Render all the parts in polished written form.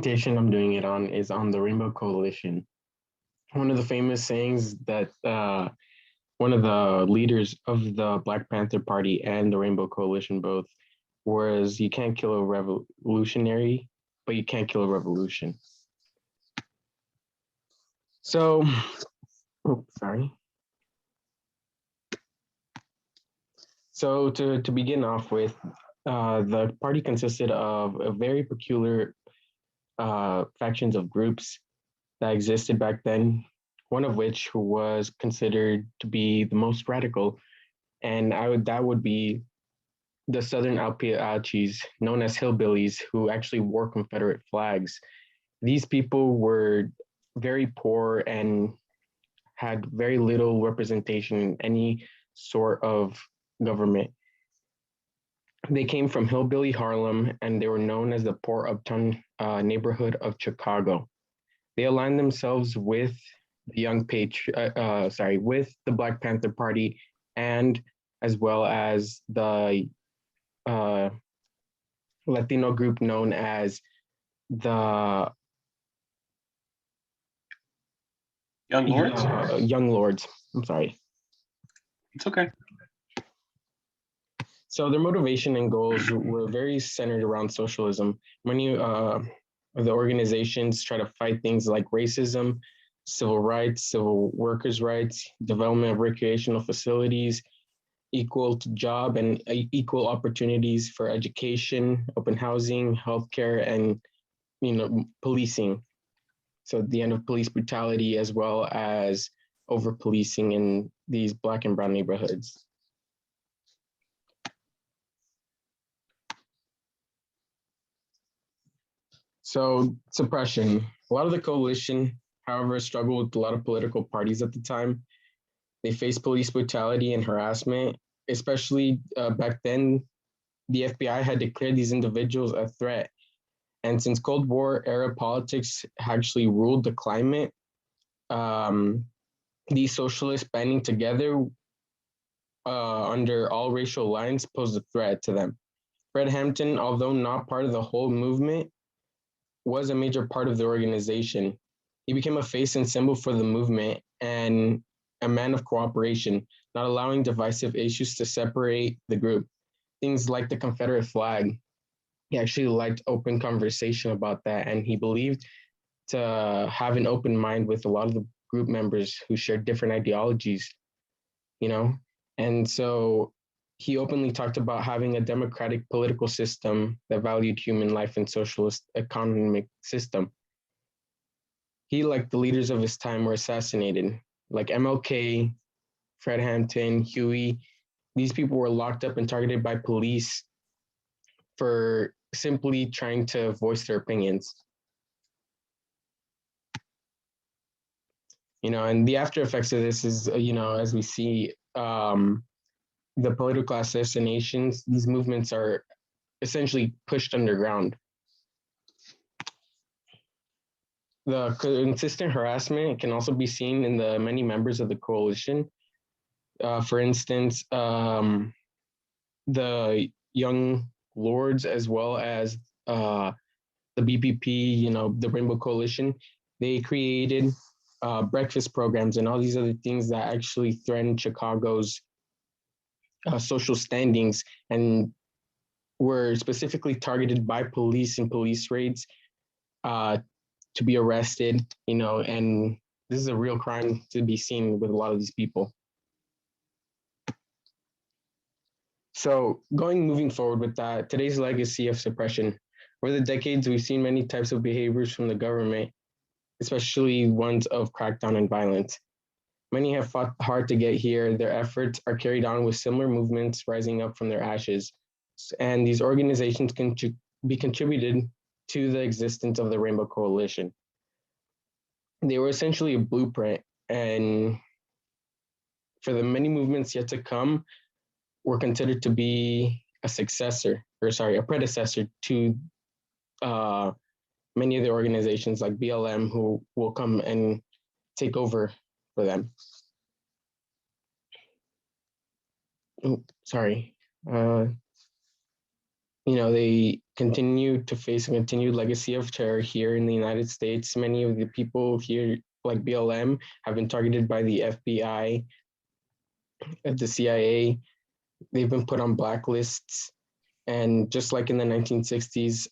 presentation I'm doing it on is on the Rainbow Coalition. One of the famous sayings that one of the leaders of the Black Panther Party and the Rainbow Coalition both was, you can't kill a revolutionary, but you can't kill a revolution. So, sorry. So to begin off with, the party consisted of a very peculiar factions of groups that existed back then, one of which was considered to be the most radical, and that would be the Southern Apaches, known as hillbillies, who actually wore Confederate flags. These people were very poor and had very little representation in any sort of government. They came from hillbilly Harlem, and they were known as the poor uptown neighborhood of Chicago. They aligned themselves with the with the Black Panther Party, and as well as the uh, Latino group known as the Young Lords? Young Lords. I'm sorry. It's okay. So their motivation and goals were very centered around socialism. Many of the organizations try to fight things like racism, civil rights, civil workers' rights, development of recreational facilities, equal to job and equal opportunities for education, open housing, healthcare, and policing. So the end of police brutality, as well as over policing in these Black and brown neighborhoods. So suppression. A lot of the coalition, however, struggled with a lot of political parties at the time. They faced police brutality and harassment, especially back then. The FBI had declared these individuals a threat. And since Cold War era politics actually ruled the climate, these socialists banding together under all racial lines posed a threat to them. Fred Hampton, although not part of the whole movement, was a major part of the organization. He became a face and symbol for the movement and a man of cooperation, not allowing divisive issues to separate the group. Things like the Confederate flag. He actually liked open conversation about that, and he believed to have an open mind with a lot of the group members who shared different ideologies, And so he openly talked about having a democratic political system that valued human life and socialist economic system. He, like the leaders of his time, were assassinated, like MLK, Fred Hampton, Huey. These people were locked up and targeted by police for simply trying to voice their opinions. And the after effects of this is, as we see, the political assassinations, these movements are essentially pushed underground. The consistent harassment can also be seen in the many members of the coalition. For instance, the Young Lords, as well as the BPP, the Rainbow Coalition, they created breakfast programs and all these other things that actually threatened Chicago's social standings, and were specifically targeted by police and police raids to be arrested, and this is a real crime to be seen with a lot of these people. So moving forward with that, today's legacy of suppression. Over the decades, we've seen many types of behaviors from the government, especially ones of crackdown and violence. Many have fought hard to get here. Their efforts are carried on with similar movements rising up from their ashes. And these organizations can be contributed to the existence of the Rainbow Coalition. They were essentially a blueprint, and for the many movements yet to come, were considered to be a predecessor to many of the organizations like BLM, who will come and take over for them. They continue to face a continued legacy of terror here in the United States. Many of the people here, like BLM, have been targeted by the FBI, the CIA. They've been put on blacklists. And just like in the 1960s,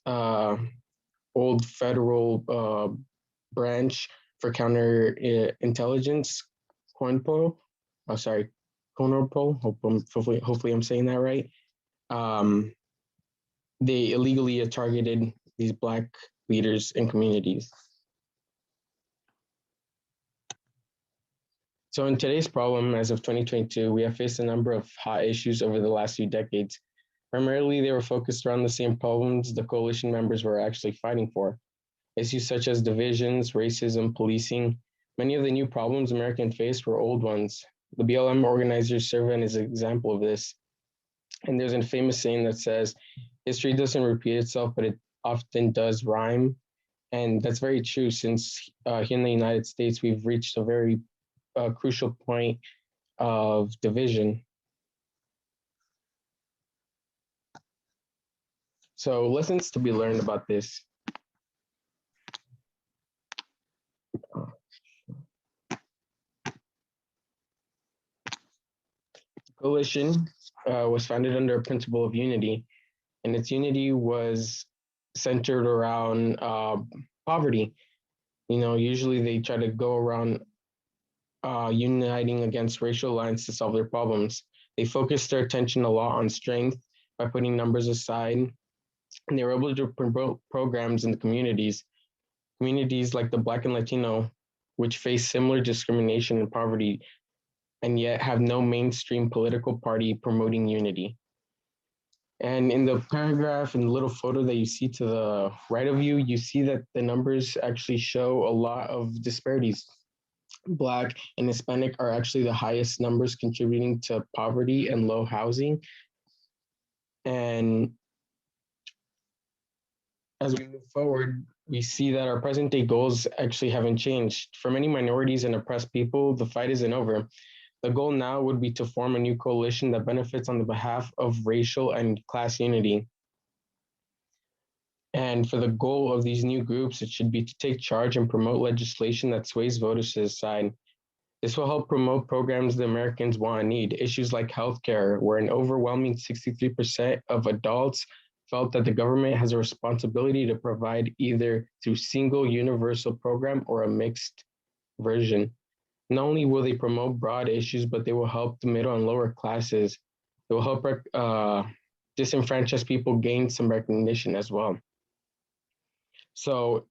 old federal branch for counterintelligence, CONPO, CONORPO, hopefully I'm saying that right. They illegally targeted these Black leaders and communities. So in today's problem, as of 2022, we have faced a number of hot issues over the last few decades. Primarily, they were focused around the same problems the coalition members were actually fighting for. Issues such as divisions, racism, policing. Many of the new problems Americans faced were old ones. The BLM organizers serve as an example of this. And there's a famous saying that says, history doesn't repeat itself, but it often does rhyme. And that's very true, since here in the United States, we've reached a very crucial point of division. So lessons to be learned about this. Coalition was founded under a principle of unity, and its unity was centered around poverty. You know, usually they try to go around uniting against racial lines to solve their problems. They focused their attention a lot on strength by putting numbers aside, and they were able to promote programs in the communities like the Black and Latino, which face similar discrimination and poverty, and yet have no mainstream political party promoting unity. And in the paragraph, in the little photo that you see to the right of you, you see that the numbers actually show a lot of disparities. Black and Hispanic are actually the highest numbers contributing to poverty and low housing. And as we move forward, we see that our present day goals actually haven't changed. For many minorities and oppressed people, the fight isn't over. The goal now would be to form a new coalition that benefits on the behalf of racial and class unity. And for the goal of these new groups, it should be to take charge and promote legislation that sways voters to his side. This will help promote programs the Americans want and need. Issues like healthcare, where an overwhelming 63% of adults felt that the government has a responsibility to provide either through single universal program or a mixed version. Not only will they promote broad issues, but they will help the middle and lower classes. It will help disenfranchised people gain some recognition as well. So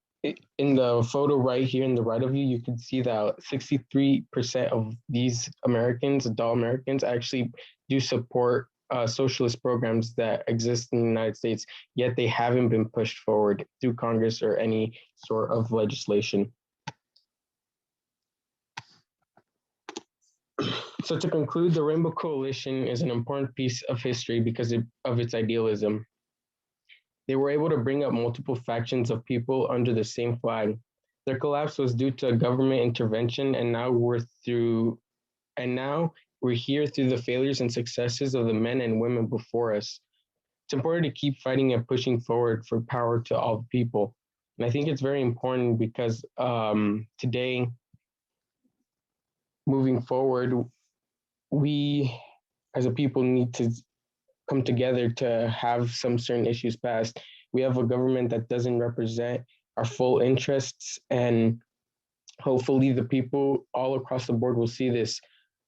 in the photo right here in the right of you, you can see that 63% of these Americans, adult Americans, actually do support socialist programs that exist in the United States, yet they haven't been pushed forward through Congress or any sort of legislation. So to conclude, the Rainbow Coalition is an important piece of history because of its idealism. They were able to bring up multiple factions of people under the same flag. Their collapse was due to government intervention, and now we're here through the failures and successes of the men and women before us. It's important to keep fighting and pushing forward for power to all people. And I think it's very important because today, moving forward, we as a people need to come together to have some certain issues passed. We have a government that doesn't represent our full interests, and hopefully the people all across the board will see this.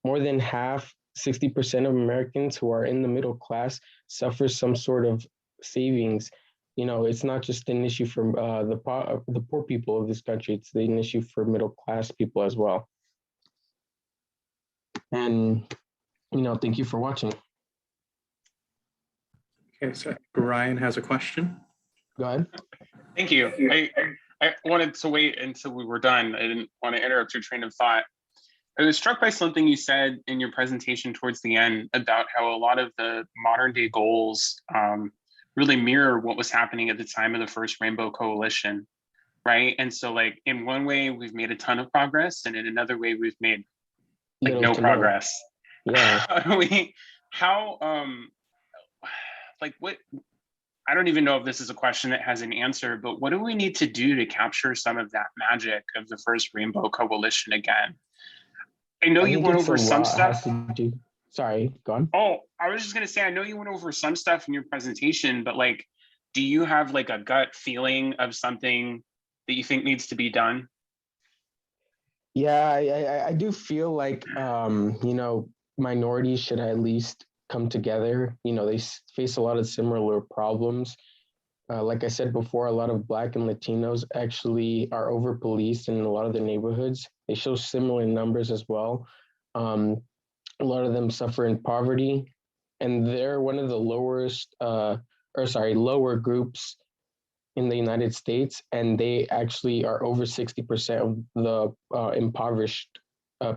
More than half, 60% of Americans who are in the middle class suffer some sort of savings. You know, it's not just an issue for the poor people of this country, it's an issue for middle class people as well. And, you know, thank you for watching. Okay, so Ryan has a question. Go ahead. Thank you. I wanted to wait until we were done. I didn't want to interrupt your train of thought. I was struck by something you said in your presentation towards the end about how a lot of the modern day goals really mirror what was happening at the time of the first Rainbow Coalition, right? And so like in one way, we've made a ton of progress, and in another way, we've made like no progress. Yeah. Like what, I don't even know if this is a question that has an answer, but what do we need to do to capture some of that magic of the first Rainbow Coalition again? I know I you think went it's a over some lot has stuff. to do. Sorry, go on. Oh, I was just gonna say, I know you went over some stuff in your presentation, but like, do you have like a gut feeling of something that you think needs to be done? Yeah, I do feel like you know, minorities should at least come together. You know, they face a lot of similar problems. Like I said before, a lot of Black and Latinos actually are over policed in a lot of the neighborhoods. They show similar numbers as well. Um, a lot of them suffer in poverty, and they're one of the lower groups in the United States, and they actually are over 60% of the impoverished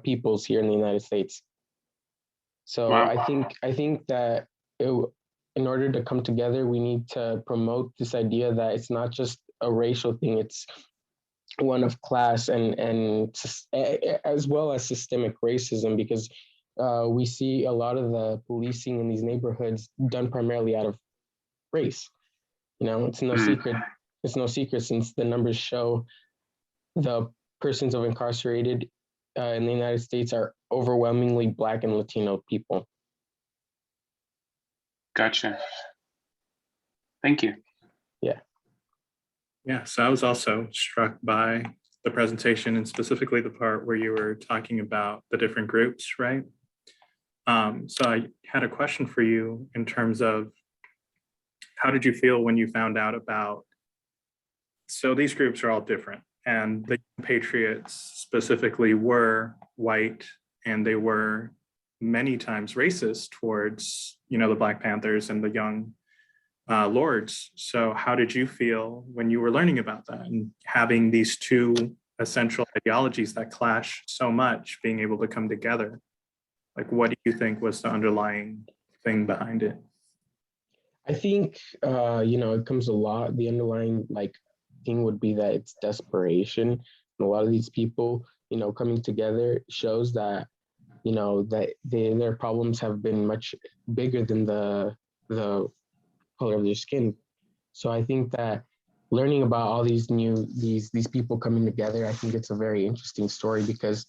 peoples here in the United States. So Wow. I think that in order to come together, we need to promote this idea that it's not just a racial thing; it's one of class and as well as systemic racism, because we see a lot of the policing in these neighborhoods done primarily out of race. You know, it's no Mm. secret. It's no secret since the numbers show the persons of incarcerated in the United States are overwhelmingly Black and Latino people. Gotcha. Thank you. Yeah. Yeah, so I was also struck by the presentation and specifically the part where you were talking about the different groups, right? So I had a question for you in terms of how did you feel when you found out about, so these groups are all different and the Patriots specifically were white and they were many times racist towards, you know, the Black Panthers and the young lords. So how did you feel when you were learning about that and having these two essential ideologies that clash so much, being able to come together? Like, what do you think was the underlying thing behind it? I think you know, it comes a lot. The underlying like thing would be that it's desperation. And a lot of these people, you know, coming together shows that, you know, that their problems have been much bigger than the color of their skin. So I think that learning about all these people coming together, I think it's a very interesting story, because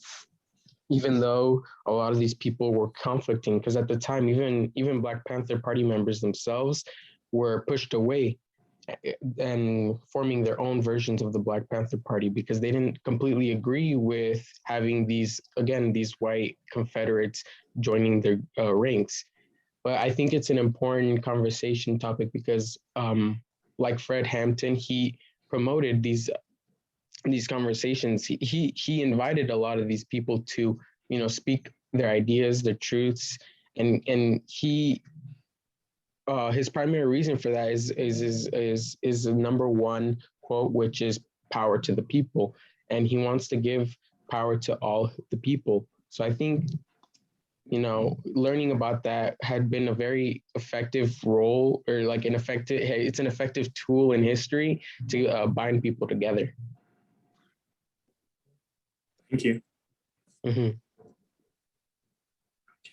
even though a lot of these people were conflicting, because at the time even Black Panther Party members themselves were pushed away and forming their own versions of the Black Panther Party, because they didn't completely agree with having these white Confederates joining their ranks. But I think it's an important conversation topic because, like Fred Hampton, he promoted these conversations. He invited a lot of these people to, you know, speak their ideas, their truths, and he his primary reason for that is the number one quote, which is power to the people, and he wants to give power to all the people. So I think, you know, learning about that had been a very effective role, or like it's an effective tool in history to bind people together. Thank you. Mm-hmm.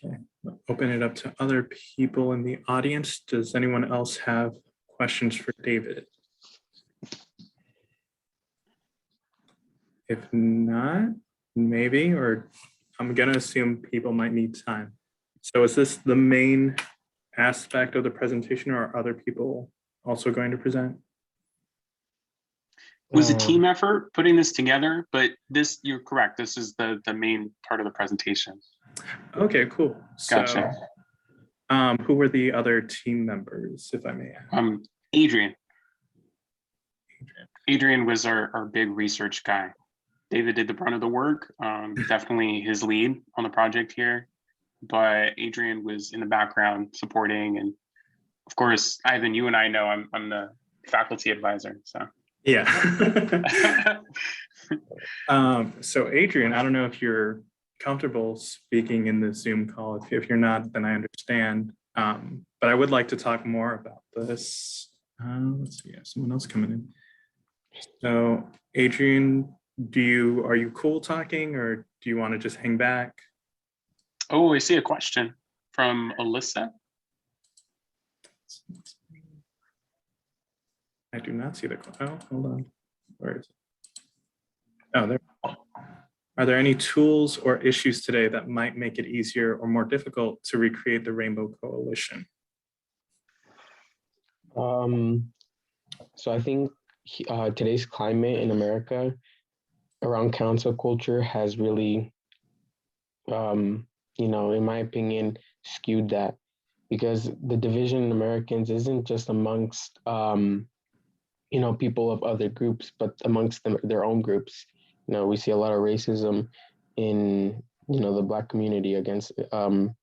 Okay, open it up to other people in the audience. Does anyone else have questions for David? If not, maybe, or I'm gonna assume people might need time. So is this the main aspect of the presentation, or are other people also going to present? It was a team effort putting this together, but this, you're correct, this is the main part of the presentation. Okay, cool. Gotcha. So who were the other team members, if I may ask? Adrian. Adrian was our big research guy. David did the brunt of the work, definitely his lead on the project here, but Adrian was in the background supporting. And of course, Ivan, you and I know I'm the faculty advisor, so. Yeah. So Adrian, I don't know if you're comfortable speaking in the Zoom call. If you're not, then I understand. But I would like to talk more about this. Let's see, I have someone else coming in. So Adrian, are you cool talking, or do you want to just hang back? Oh, I see a question from Alyssa. I do not see the, oh, hold on. Where is it? Oh, there. Are there any tools or issues today that might make it easier or more difficult to recreate the Rainbow Coalition? So I think today's climate in America around council culture has really, in my opinion, skewed that because the division in Americans isn't just amongst, people of other groups, but amongst their own groups. We see a lot of racism in, the Black community against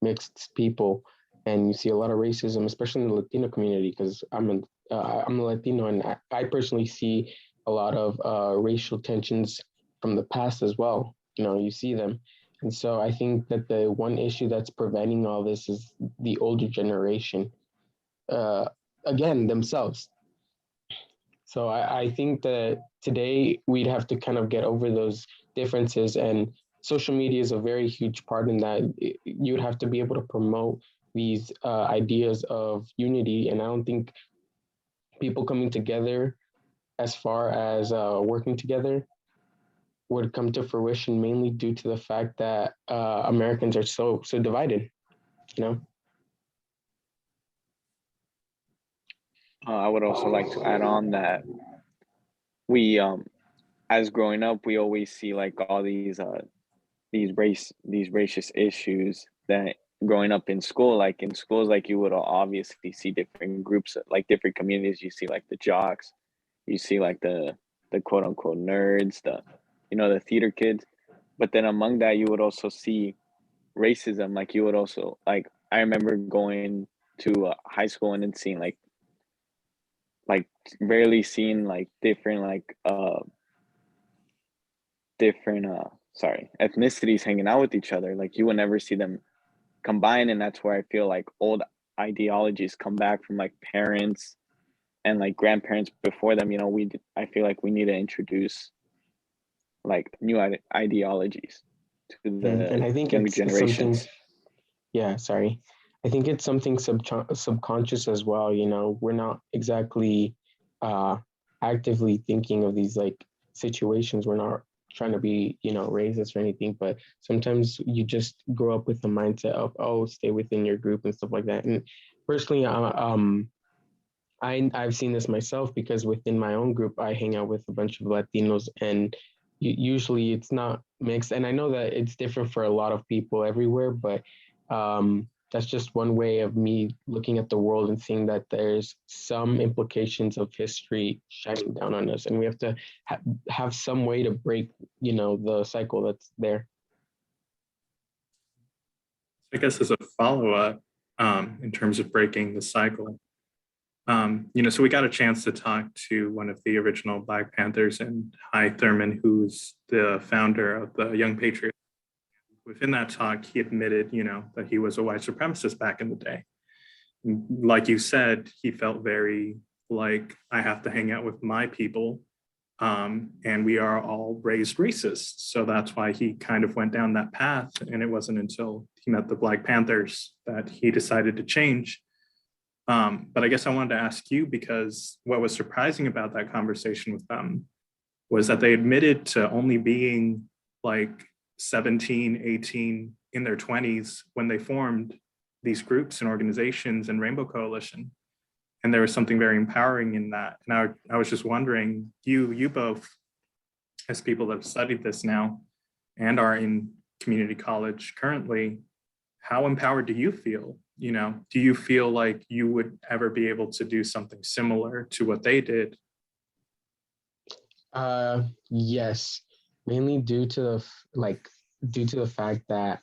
mixed people. And you see a lot of racism, especially in the Latino community, because I'm a Latino, and I personally see a lot of racial tensions from the past as well. You see them. And so I think that the one issue that's preventing all this is the older generation, uh, again, themselves. So I think that today we'd have to kind of get over those differences, and social media is a very huge part in that. You'd have to be able to promote these ideas of unity, and I don't think people coming together as far as working together would come to fruition mainly due to the fact that Americans are so divided. You know. I would also like to add on that we, as growing up, we always see like all these racist issues that growing up in school, like in schools, like you would obviously see different groups, like different communities. You see like the jocks, you see like the quote unquote nerds, the theater kids. But then among that, you would also see racism. Like you would also like I remember going to high school and then seeing like rarely seeing like different ethnicities hanging out with each other. Like you would never see them combine, and that's where I feel like old ideologies come back from like parents and like grandparents before them. I feel like we need to introduce like new ideologies to And the I think younger it's something. generations. Yeah, sorry. I think it's something subconscious as well. We're not exactly uh, actively thinking of these like situations. We're not trying to be, racist or anything, but sometimes you just grow up with the mindset of, oh, stay within your group and stuff like that. And personally, I've seen this myself because within my own group, I hang out with a bunch of Latinos, and usually it's not mixed. And I know that it's different for a lot of people everywhere, but that's just one way of me looking at the world and seeing that there's some implications of history shining down on us, and we have to have some way to break, the cycle that's there. I guess as a follow-up, in terms of breaking the cycle, so we got a chance to talk to one of the original Black Panthers, and Hy Thurman, who's the founder of the Young Patriots. Within that talk, he admitted, that he was a white supremacist back in the day. Like you said, he felt very like, I have to hang out with my people, and we are all raised racist. So that's why he kind of went down that path. And it wasn't until he met the Black Panthers that he decided to change. But I guess I wanted to ask you, because what was surprising about that conversation with them was that they admitted to only being like 17, 18, in their 20s when they formed these groups and organizations and Rainbow Coalition. And there was something very empowering in that. And I was just wondering, you both, as people that have studied this now and are in community college currently, how empowered do you feel? Do you feel like you would ever be able to do something similar to what they did? Yes, mainly due to the fact that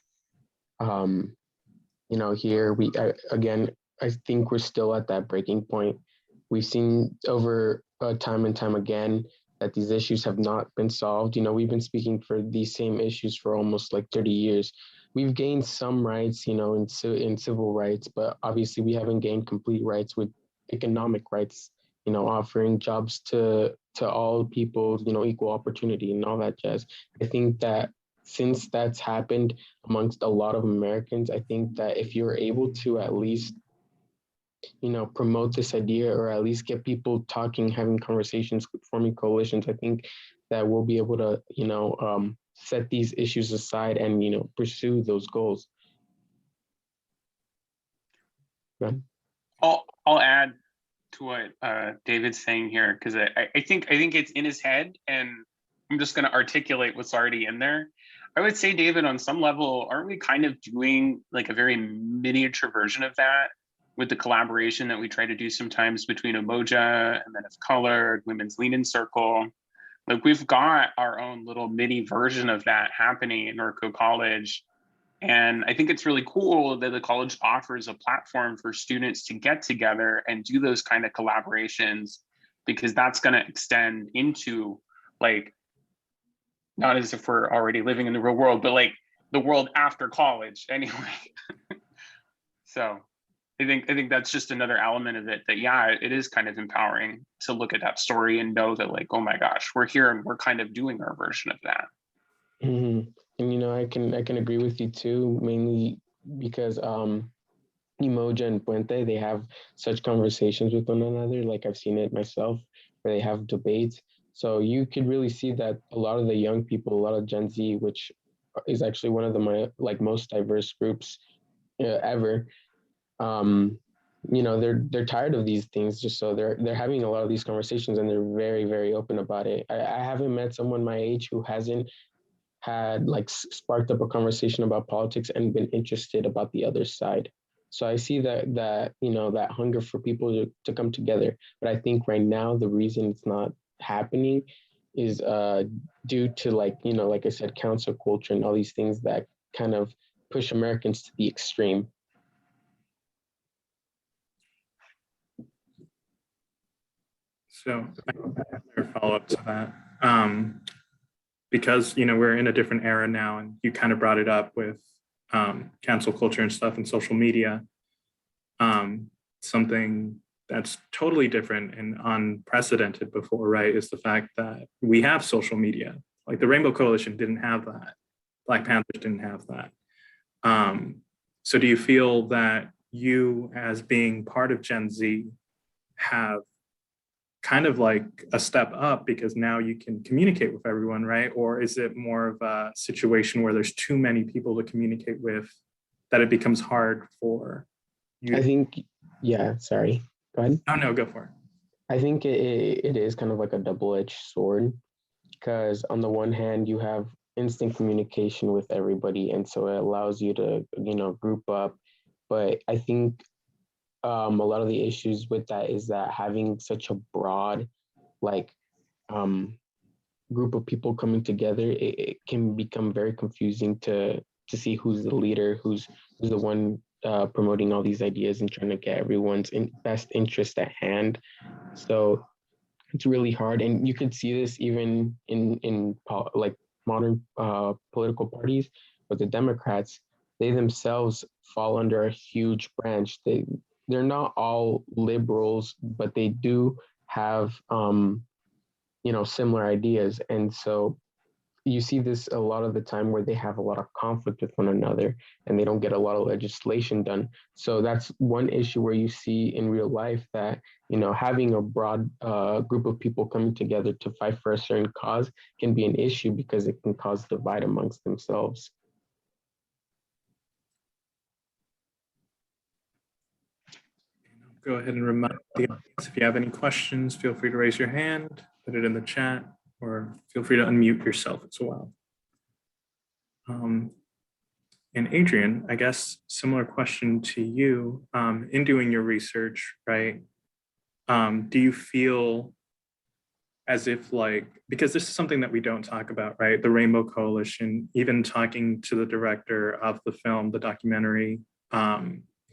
here again, I think we're still at that breaking point. We've seen over time and time again that these issues have not been solved. We've been speaking for these same issues for almost like 30 years. We've gained some rights, in civil rights, but obviously we haven't gained complete rights with economic rights, offering jobs to all people, equal opportunity and all that jazz. I think that since that's happened amongst a lot of Americans, I think that if you're able to at least promote this idea, or at least get people talking, having conversations, forming coalitions, I think that we'll be able to, set these issues aside and, pursue those goals. I'll add to what David's saying here, because I think it's in his head, and I'm just going to articulate what's already in there. I would say, David, on some level, aren't we kind of doing like a very miniature version of that with the collaboration that we try to do sometimes between Umoja and Men of Color, Women's Lean-In Circle? Like, we've got our own little mini version of that happening in Norco College. And I think it's really cool that the college offers a platform for students to get together and do those kind of collaborations, because that's going to extend into, like, not as if we're already living in the real world, but like the world after college anyway. So I think that's just another element of it, that, yeah, it is kind of empowering to look at that story and know that, like, oh my gosh, we're here and we're kind of doing our version of that. Mm-hmm. And I can agree with you too, mainly because Umoja and Puente, they have such conversations with one another. Like, I've seen it myself, where they have debates. So you could really see that a lot of the young people, a lot of Gen Z, which is actually one of the most diverse groups ever. They're tired of these things. Just so they're having a lot of these conversations, and they're very, very open about it. I haven't met someone my age who hasn't had like sparked up a conversation about politics and been interested about the other side. So I see that hunger for people to come together. But I think right now the reason it's not happening is due to, like I said, council culture and all these things that kind of push Americans to the extreme. So a follow up to that, because we're in a different era now, and you kind of brought it up with cancel culture and stuff and social media. Something that's totally different and unprecedented before, right, is the fact that we have social media. Like, the Rainbow Coalition didn't have that. Black Panthers didn't have that. So do you feel that you, as being part of Gen Z, have kind of like a step up because now you can communicate with everyone, right? Or is it more of a situation where there's too many people to communicate with that it becomes hard for you? I think, yeah, sorry. Go ahead. Oh, no, go for it. I think it is kind of like a double-edged sword, because on the one hand, you have instant communication with everybody, and so it allows you to, group up. But I think a lot of the issues with that is that having such a broad, like, group of people coming together, it can become very confusing to see who's the leader, who's the one promoting all these ideas and trying to get everyone's best interest at hand. So it's really hard, and you could see this even in like modern political parties. But the Democrats, they themselves fall under a huge branch. They're not all liberals, but they do have similar ideas, and so you see this a lot of the time where they have a lot of conflict with one another, and they don't get a lot of legislation done. So that's one issue where you see in real life that having a broad group of people coming together to fight for a certain cause can be an issue, because it can cause divide amongst themselves. Go ahead and remind the audience, if you have any questions, feel free to raise your hand, put it in the chat, or feel free to unmute yourself as well. And Adrian, I guess similar question to you. In doing your research, right, do you feel as if, like, because this is something that we don't talk about, right? The Rainbow Coalition, even talking to the director of the film, the documentary,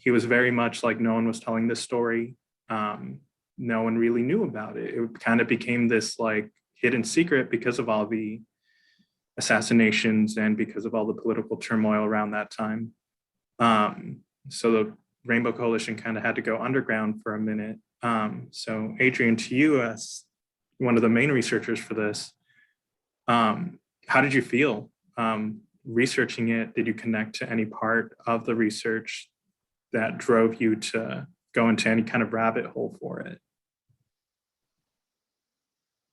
he was very much like, no one was telling this story. No one really knew about it. It kind of became this like hidden secret because of all the assassinations and because of all the political turmoil around that time. So the Rainbow Coalition kind of had to go underground for a minute. So Adrian, to you as one of the main researchers for this, how did you feel researching it? Did you connect to any part of the research that drove you to go into any kind of rabbit hole for it.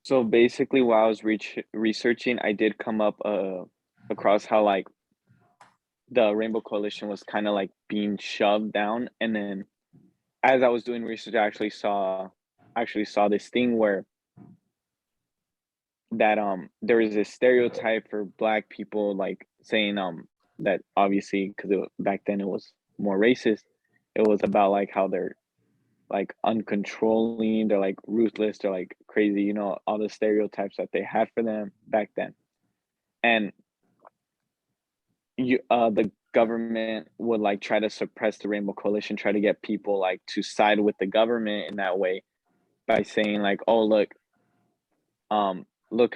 So basically, while I was researching, I did come up across how like the Rainbow Coalition was kind of like being shoved down, and then as I was doing research, I actually saw this thing where that there is this stereotype for Black people, like saying that obviously because back then it was more racist. It was about like how they're like uncontrolling, they're like ruthless, they're like crazy, you know, all the stereotypes that they had for them back then. And the government would like try to suppress the Rainbow Coalition, try to get people like to side with the government in that way by saying like, oh look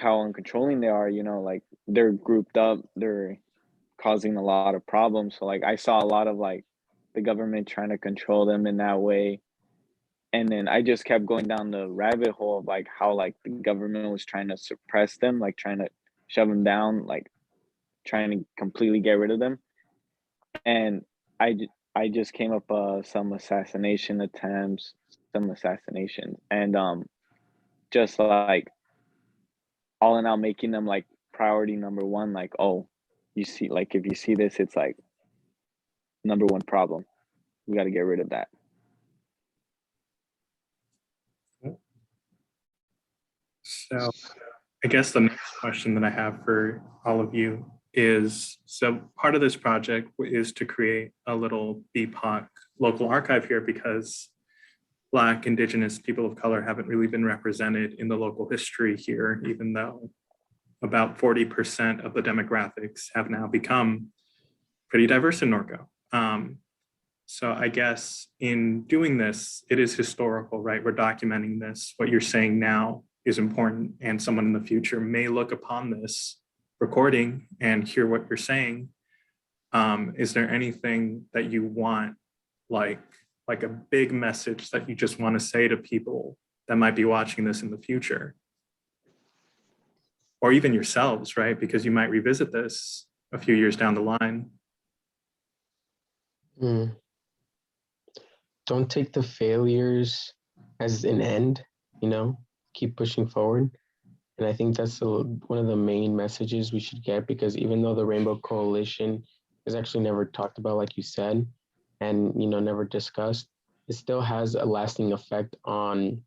how uncontrolling they are, you know, like they're grouped up, they're causing a lot of problems. So like I saw a lot of like the government trying to control them in that way. And then I just kept going down the rabbit hole of like how like the government was trying to suppress them, like trying to shove them down, like trying to completely get rid of them. And I just came up some assassination attempts, some assassinations, and just like all in all making them like priority number one. Like, oh, you see, like if you see this, it's like number one problem. We got to get rid of that. So I guess the next question that I have for all of you is, so part of this project is to create a little BPOC local archive here because Black, Indigenous, people of color haven't really been represented in the local history here, even though about 40% of the demographics have now become pretty diverse in Norco. So I guess in doing this, it is historical, right? We're documenting this. What you're saying now is important, and someone in the future may look upon this recording and hear what you're saying. Is there anything that you want, like a big message that you just want to say to people that might be watching this in the future? Or even yourselves, right? Because you might revisit this a few years down the line. Don't take the failures as an end, you know, keep pushing forward. And I think that's one of the main messages we should get, because even though the Rainbow Coalition is actually never talked about, like you said, and, you know, never discussed, it still has a lasting effect on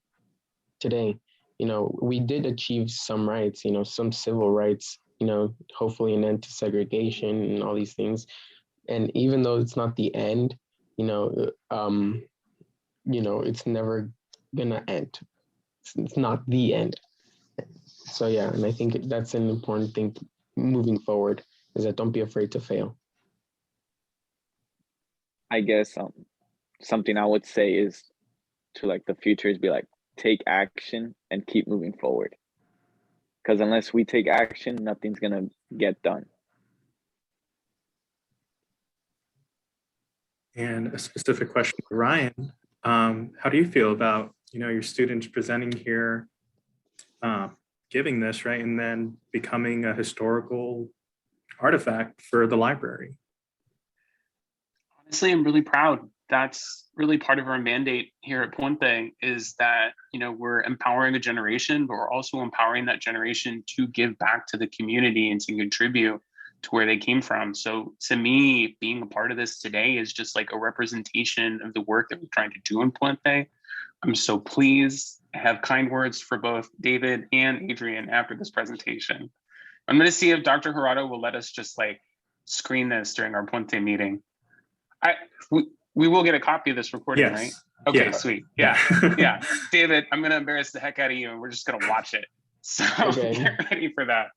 today. You know, we did achieve some rights, you know, some civil rights, you know, hopefully an end to segregation and all these things. And even though it's not the end, you know, it's never gonna end. It's not the end. So yeah, and I think that's an important thing moving forward, is that don't be afraid to fail. I guess something I would say is to like the future is be like, take action and keep moving forward. Because unless we take action, nothing's gonna get done. And a specific question for Ryan, how do you feel about, you know, your students presenting here, giving this, right, and then becoming a historical artifact for the library? Honestly, I'm really proud. That's really part of our mandate here at Puente, is that, you know, we're empowering a generation, but we're also empowering that generation to give back to the community and to contribute to where they came from. So to me, being a part of this today is just like a representation of the work that we're trying to do in Puente. I'm so pleased. I have kind words for both David and Adrian after this presentation. I'm going to see if Dr. Gerardo will let us just like screen this during our Puente meeting. We will get a copy of this recording, Yes. right? Okay, Yeah. Sweet. Yeah. Yeah. David, I'm going to embarrass the heck out of you and we're just going to watch it. So Okay. get ready for that.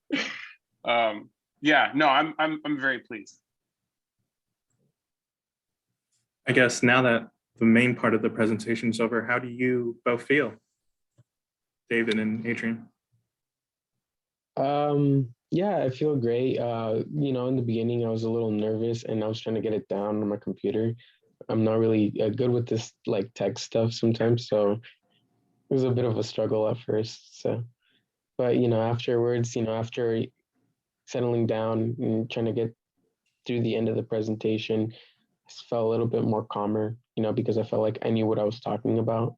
Yeah, no, I'm very pleased. I guess now that the main part of the presentation is over, how do you both feel? David and Adrian? Yeah, I feel great. You know, in the beginning, I was a little nervous and I was trying to get it down on my computer. I'm not really good with this like tech stuff sometimes, so it was a bit of a struggle at first. So, but you know, afterwards, you know, after settling down and trying to get through the end of the presentation, I just felt a little bit more calmer. because I felt like I knew what I was talking about,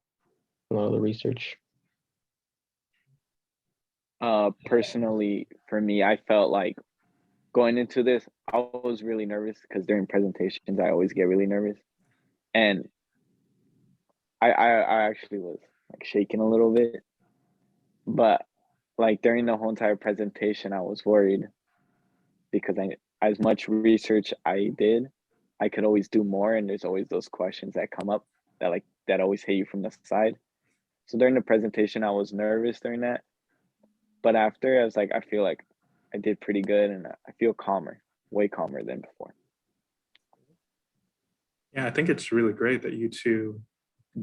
a lot of the research. Personally, for me, I felt like going into this, I was really nervous because during presentations, I always get really nervous. And I actually was like shaking a little bit. But like during the whole entire presentation, I was worried because as much research I did, I could always do more. And there's always those questions that come up that always hit you from the side. So during the presentation, I was nervous during that. But after, I was like, I feel like I did pretty good and I feel calmer, way calmer than before. Yeah, I think it's really great that you two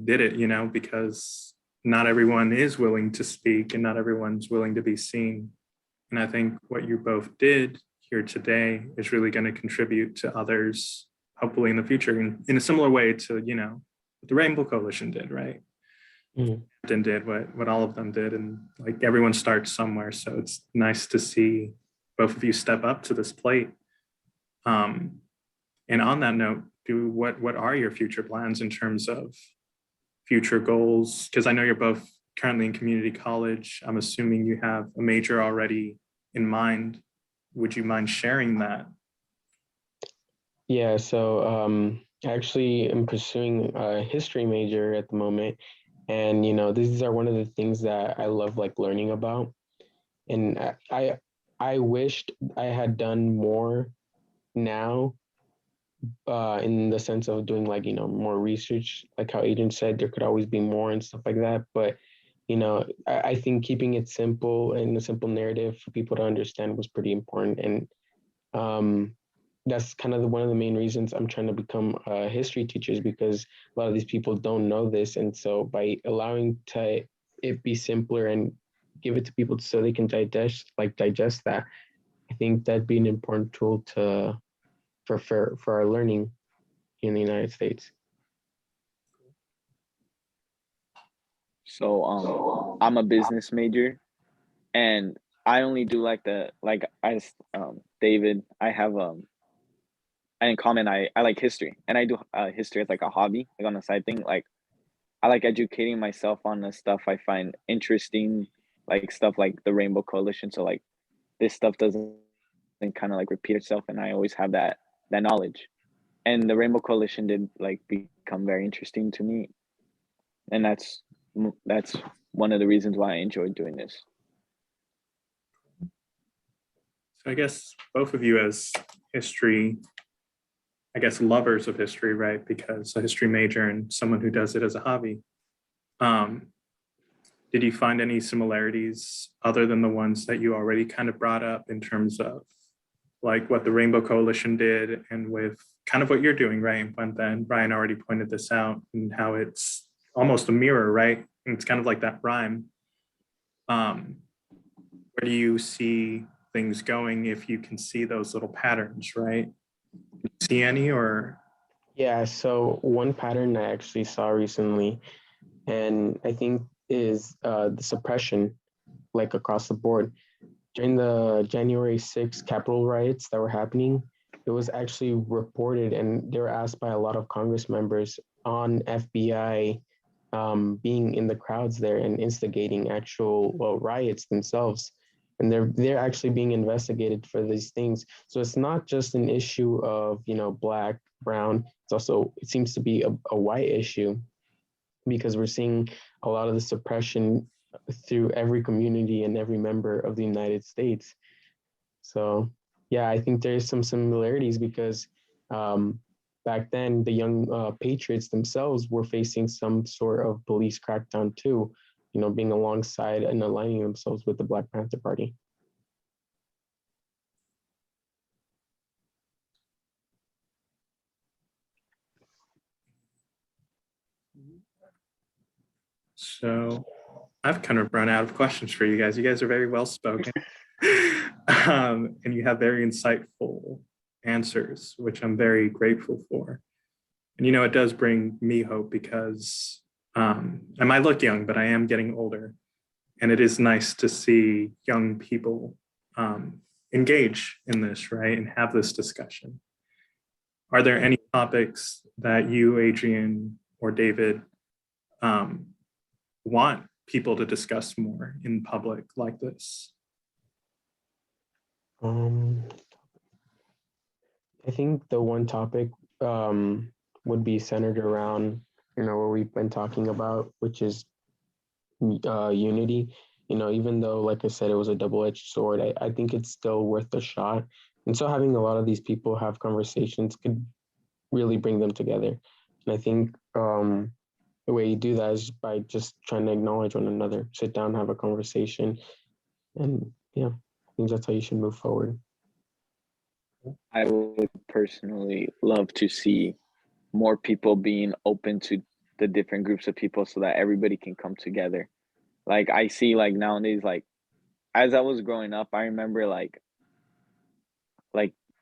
did it, because not everyone is willing to speak and not everyone's willing to be seen. And I think what you both did here today is really going to contribute to others, hopefully in the future, in a similar way to, what the Rainbow Coalition did, right? Mhm. And did what all of them did. And like everyone starts somewhere. So it's nice to see both of you step up to this plate. And on that note, what are your future plans in terms of future goals? Because I know you're both currently in community college. I'm assuming you have a major already in mind. Would you mind sharing that? Yeah, so actually I'm pursuing a history major at the moment. And these are one of the things that I love like learning about. And I wished I had done more now, in the sense of doing like more research, like how Adrian said, there could always be more and stuff like that. But I think keeping it simple and a simple narrative for people to understand was pretty important. And that's kind of one of the main reasons I'm trying to become a history teacher, is because a lot of these people don't know this. And so by allowing it be simpler and give it to people so they can digest that, I think that'd be an important tool for our learning in the United States. So I'm a business major and I only do as David, I have in common I like history and I do history as like a hobby, like on a side thing. Like I like educating myself on the stuff I find interesting, like stuff like the Rainbow Coalition. So like this stuff doesn't kind of like repeat itself and I always have that knowledge. And the Rainbow Coalition did like become very interesting to me. And that's one of the reasons why I enjoyed doing this. So I guess both of you as history, I guess lovers of history, right? Because a history major and someone who does it as a hobby. Did you find any similarities other than the ones that you already kind of brought up in terms of like what the Rainbow Coalition did and with kind of what you're doing, right? And then Brian already pointed this out and how it's almost a mirror, right? And it's kind of like that rhyme. Where do you see things going if you can see those little patterns, right? See any or? Yeah, so one pattern I actually saw recently, and I think is the suppression, like across the board. During the January 6th Capitol riots that were happening, it was actually reported, and they were asked by a lot of Congress members on FBI being in the crowds there and instigating actual riots themselves. And they're actually being investigated for these things. So it's not just an issue of black, brown. It's also, it seems to be a white issue, because we're seeing a lot of the suppression through every community and every member of the United States. So yeah, I think there's some similarities, because back then the young patriots themselves were facing some sort of police crackdown too, being alongside and aligning themselves with the Black Panther Party. So I've kind of run out of questions for you guys. You guys are very well spoken. And you have very insightful answers, which I'm very grateful for. And it does bring me hope because I might look young, but I am getting older. And it is nice to see young people engage in this, right? And have this discussion. Are there any topics that you, Adrian, or David want people to discuss more in public like this? I think the one topic would be centered around, what we've been talking about, which is unity. Even though, like I said, it was a double-edged sword, I think it's still worth a shot. And so having a lot of these people have conversations could really bring them together. And I think the way you do that is by just trying to acknowledge one another, sit down, have a conversation. And yeah, I think that's how you should move forward. I would personally love to see more people being open to the different groups of people so that everybody can come together. Like I see like nowadays, like as I was growing up, I remember like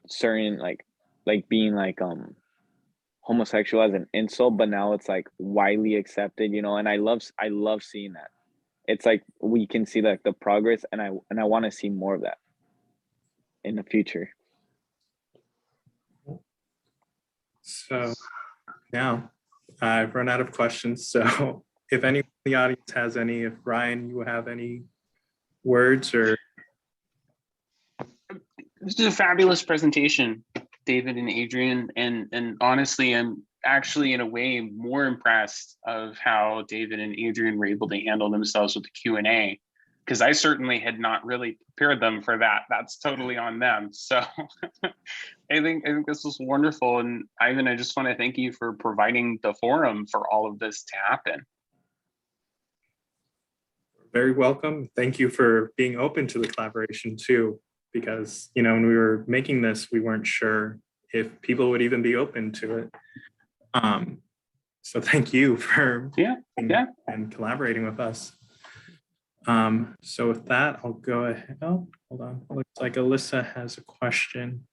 certain like being like homosexual as an insult, but now it's like widely accepted, and I love seeing that. It's like we can see like the progress, and I want to see more of that in the future. So now I've run out of questions. So if anyone in the audience has any, if Ryan, you have any words or. This is a fabulous presentation, David and Adrian, and honestly, I'm actually in a way more impressed of how David and Adrian were able to handle themselves with the Q&A, because I certainly had not really prepared them for that. That's totally on them. So I think this was wonderful, and Ivan, I just want to thank you for providing the forum for all of this to happen. Very welcome. Thank you for being open to the collaboration too, because when we were making this, we weren't sure if people would even be open to it. So thank you for and collaborating with us. So with that, I'll go ahead. Oh, hold on. Looks like Alyssa has a question.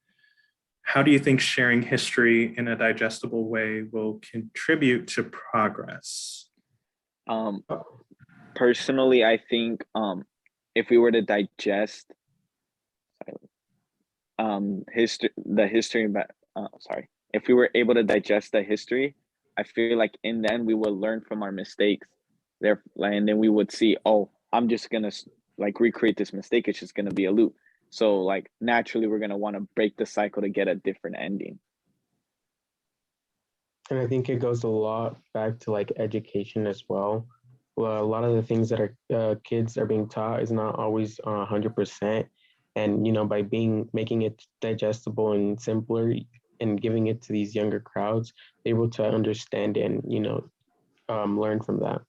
How do you think sharing history in a digestible way will contribute to progress? Personally, I think if we were to digest if we were able to digest the history, I feel like in the end we will learn from our mistakes there, and then we would see, oh, I'm just gonna like recreate this mistake, it's just gonna be a loop. So like naturally we're gonna want to break the cycle to get a different ending. And I think it goes a lot back to like education as well. Well, a lot of the things that our kids are being taught is not always 100%. And by making it digestible and simpler and giving it to these younger crowds, they're able to understand and learn from that.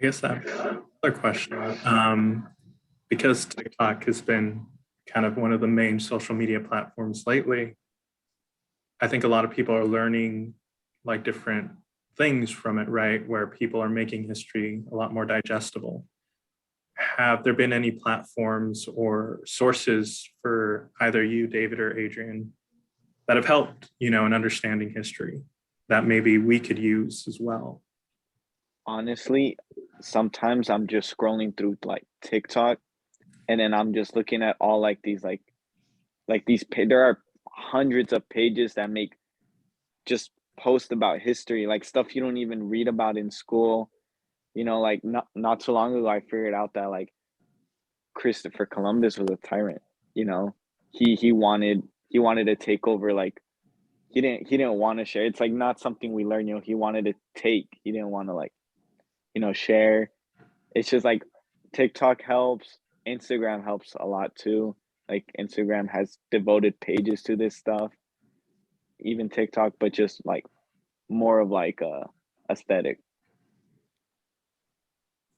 I guess that's another question. Because TikTok has been kind of one of the main social media platforms lately, I think a lot of people are learning like different things from it, right? Where people are making history a lot more digestible. Have there been any platforms or sources for either you, David, or Adrian that have helped, in understanding history that maybe we could use as well? Honestly, sometimes I'm just scrolling through like TikTok, and then I'm just looking at all like these there are hundreds of pages that make just post about history, like stuff you don't even read about in school. Like not too long ago I figured out that like Christopher Columbus was a tyrant. He wanted to take over, like he didn't want to share. It's like not something we learn, he wanted to take. He didn't want to like share. It's just like TikTok helps, Instagram helps a lot too. Like Instagram has devoted pages to this stuff, even TikTok, but just like more of like a aesthetic.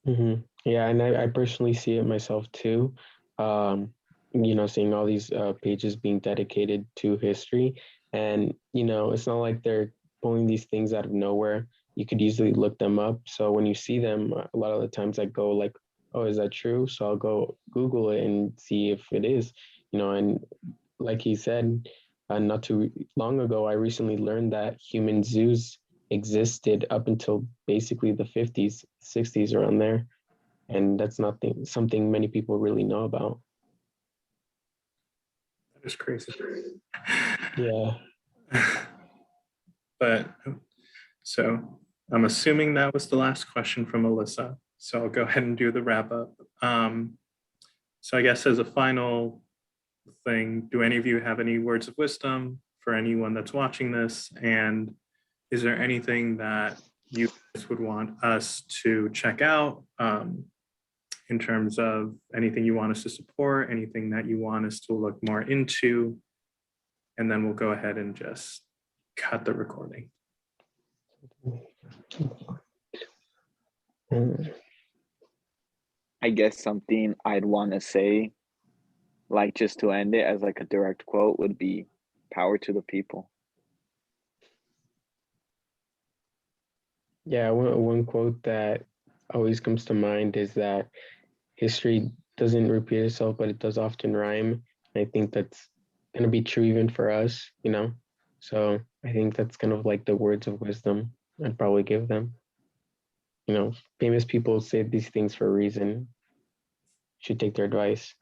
Mm-hmm. Yeah, and I personally see it myself too. Seeing all these pages being dedicated to history, and it's not like they're pulling these things out of nowhere. You could easily look them up. So when you see them, a lot of the times I go like, "Oh, is that true?" So I'll go Google it and see if it is. And like he said, not too long ago, I recently learned that human zoos existed up until basically the 50s, 60s, around there. And that's not something many people really know about. That is crazy. Yeah. But so I'm assuming that was the last question from Alyssa. So I'll go ahead and do the wrap up. So I guess as a final thing, do any of you have any words of wisdom for anyone that's watching this? And is there anything that you guys would want us to check out in terms of anything you want us to support, anything that you want us to look more into? And then we'll go ahead and just cut the recording. I guess something I'd want to say, like just to end it as like a direct quote, would be power to the people. Yeah, one quote that always comes to mind is that history doesn't repeat itself, but it does often rhyme. And I think that's going to be true even for us, you know? So I think that's kind of like the words of wisdom I'd probably give them. You know, famous people say these things for a reason. Should take their advice.